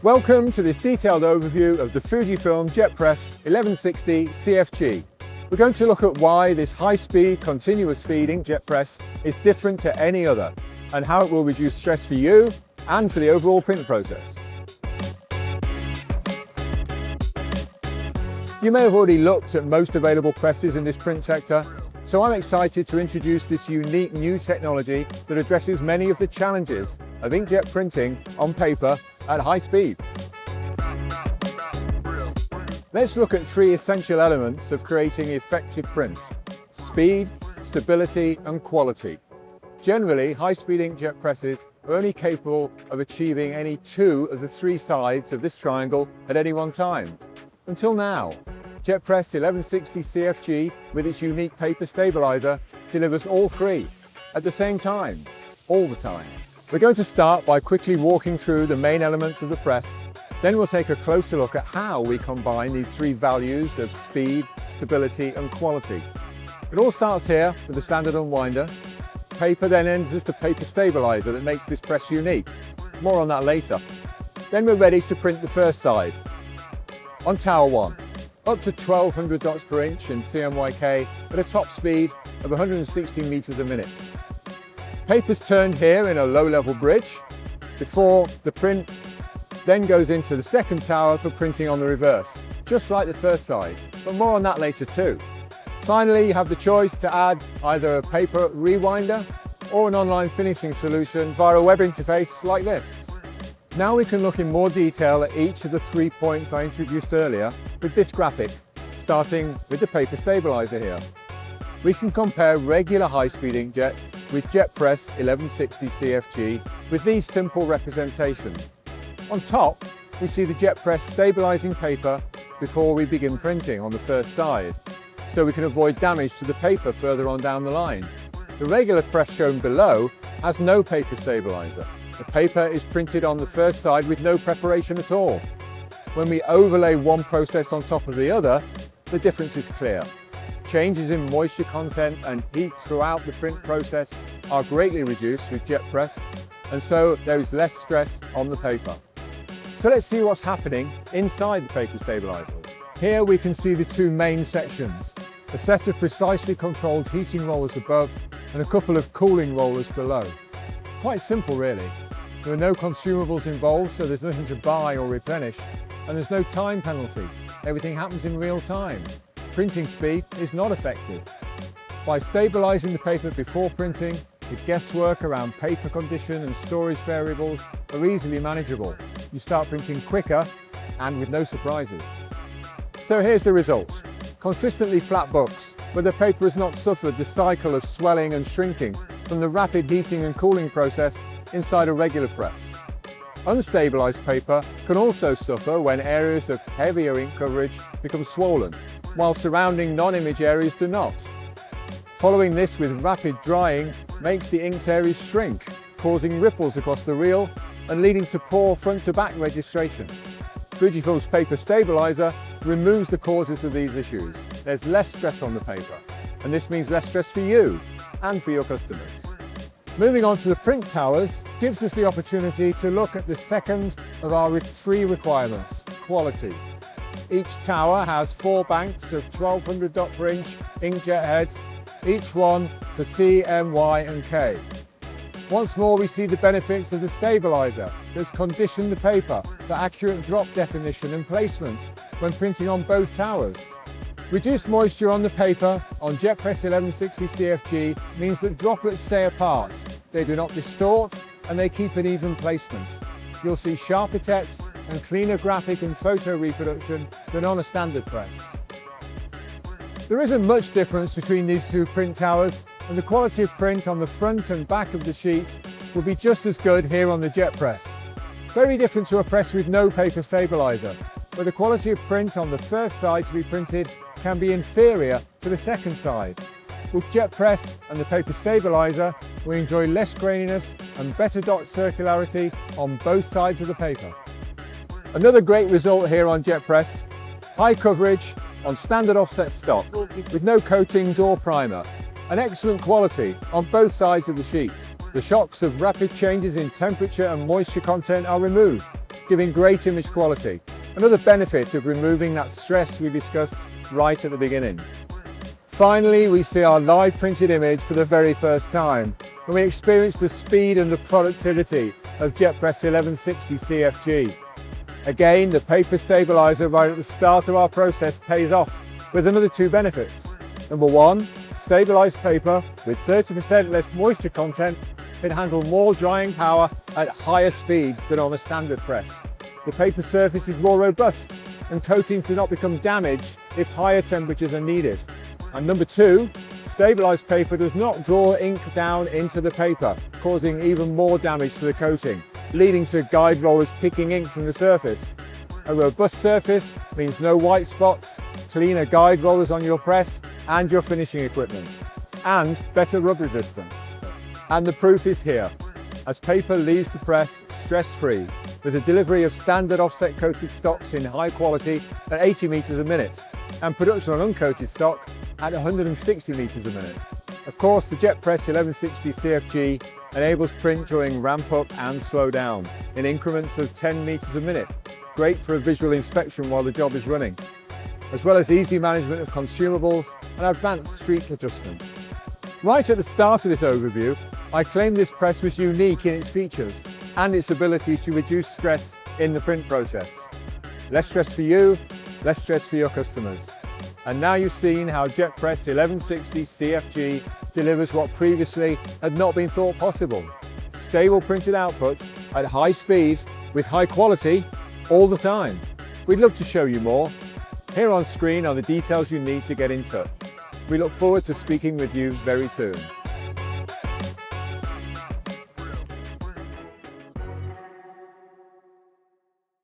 Welcome to this detailed overview of the Fujifilm JetPress 1160 CFG. We're going to look at why this high-speed continuous feed inkjet press is different to any other and how it will reduce stress for you and for the overall print process. You may have already looked at most available presses in this print sector, so I'm excited to introduce this unique new technology that addresses many of the challenges of inkjet printing on paper at high speeds. Let's look at three essential elements of creating effective print: speed, stability, and quality. Generally, high-speed inkjet presses are only capable of achieving any two of the three sides of this triangle at any one time. Until now, JetPress 1160 CFG, with its unique paper stabiliser, delivers all three at the same time, all the time. We're going to start by quickly walking through the main elements of the press. Then we'll take a closer look at how we combine these three values of speed, stability, and quality. It all starts here with the standard unwinder. Paper then enters the paper stabiliser that makes this press unique. More on that later. Then we're ready to print the first side. On tower 1, up to 1200 dots per inch in CMYK at a top speed of 160 meters a minute. Paper's turned here in a low-level bridge before the print then goes into the second tower for printing on the reverse, just like the first side, but more on that later too. Finally, you have the choice to add either a paper rewinder or an online finishing solution via a web interface like this. Now we can look in more detail at each of the 3 points I introduced earlier with this graphic, starting with the paper stabilizer here. We can compare regular high-speed inkjet with JetPress 1160 CFG with these simple representations. On top, we see the JetPress stabilizing paper before we begin printing on the first side, so we can avoid damage to the paper further on down the line. The regular press shown below has no paper stabilizer. The paper is printed on the first side with no preparation at all. When we overlay one process on top of the other, the difference is clear. Changes in moisture content and heat throughout the print process are greatly reduced with JetPress, and so there is less stress on the paper. So let's see what's happening inside the paper stabilizer. Here we can see the two main sections, a set of precisely controlled heating rollers above and a couple of cooling rollers below. Quite simple really. There are no consumables involved, so there's nothing to buy or replenish, and there's no time penalty. Everything happens in real time. Printing speed is not affected. By stabilizing the paper before printing, the guesswork around paper condition and storage variables are easily manageable. You start printing quicker and with no surprises. So here's the results. Consistently flat books, where the paper has not suffered the cycle of swelling and shrinking from the rapid heating and cooling process inside a regular press. Unstabilized paper can also suffer when areas of heavier ink coverage become swollen, while surrounding non-image areas do not. Following this with rapid drying makes the inked areas shrink, causing ripples across the reel and leading to poor front-to-back registration. Fujifilm's paper stabilizer removes the causes of these issues. There's less stress on the paper, and this means less stress for you and for your customers. Moving on to the print towers gives us the opportunity to look at the second of our three requirements: quality. Each tower has 4 banks of 1200 dot per inch inkjet heads, each one for C, M, Y, and K. Once more, we see the benefits of the stabilizer that's conditioned the paper for accurate drop definition and placement when printing on both towers. Reduced moisture on the paper on JetPress 1160 CFG means that droplets stay apart. They do not distort and they keep an even placement. You'll see sharper text and cleaner graphic and photo reproduction than on a standard press. There isn't much difference between these two print towers, and the quality of print on the front and back of the sheet will be just as good here on the JetPress. Very different to a press with no paper stabilizer, where the quality of print on the first side to be printed can be inferior to the second side. With JetPress and the paper stabilizer, we enjoy less graininess and better dot circularity on both sides of the paper. Another great result here on JetPress: high coverage on standard offset stock with no coatings or primer, and excellent quality on both sides of the sheet. The shocks of rapid changes in temperature and moisture content are removed, giving great image quality. Another benefit of removing that stress we discussed right at the beginning. Finally, we see our live printed image for the very first time, and we experience the speed and the productivity of JetPress 1160 CFG. Again, the paper stabiliser right at the start of our process pays off with another two benefits. Number one, stabilised paper with 30% less moisture content can handle more drying power at higher speeds than on a standard press. The paper surface is more robust and coating to not become damaged if higher temperatures are needed. And number two, stabilised paper does not draw ink down into the paper, causing even more damage to the coating, leading to guide rollers picking ink from the surface. A robust surface means no white spots, cleaner guide rollers on your press and your finishing equipment, and better rub resistance. And the proof is here, as paper leaves the press stress-free, with the delivery of standard offset coated stocks in high quality at 80 meters a minute, and production on uncoated stock at 160 meters a minute. Of course, the JetPress 1160 CFG enables print during ramp up and slow down in increments of 10 meters a minute, great for a visual inspection while the job is running, as well as easy management of consumables and advanced streak adjustment. Right at the start of this overview, I claimed this press was unique in its features and its ability to reduce stress in the print process. Less stress for you, less stress for your customers. And now you've seen how JetPress 1160 CFG delivers what previously had not been thought possible. Stable printed output at high speed with high quality all the time. We'd love to show you more. Here on screen are the details you need to get in touch. We look forward to speaking with you very soon.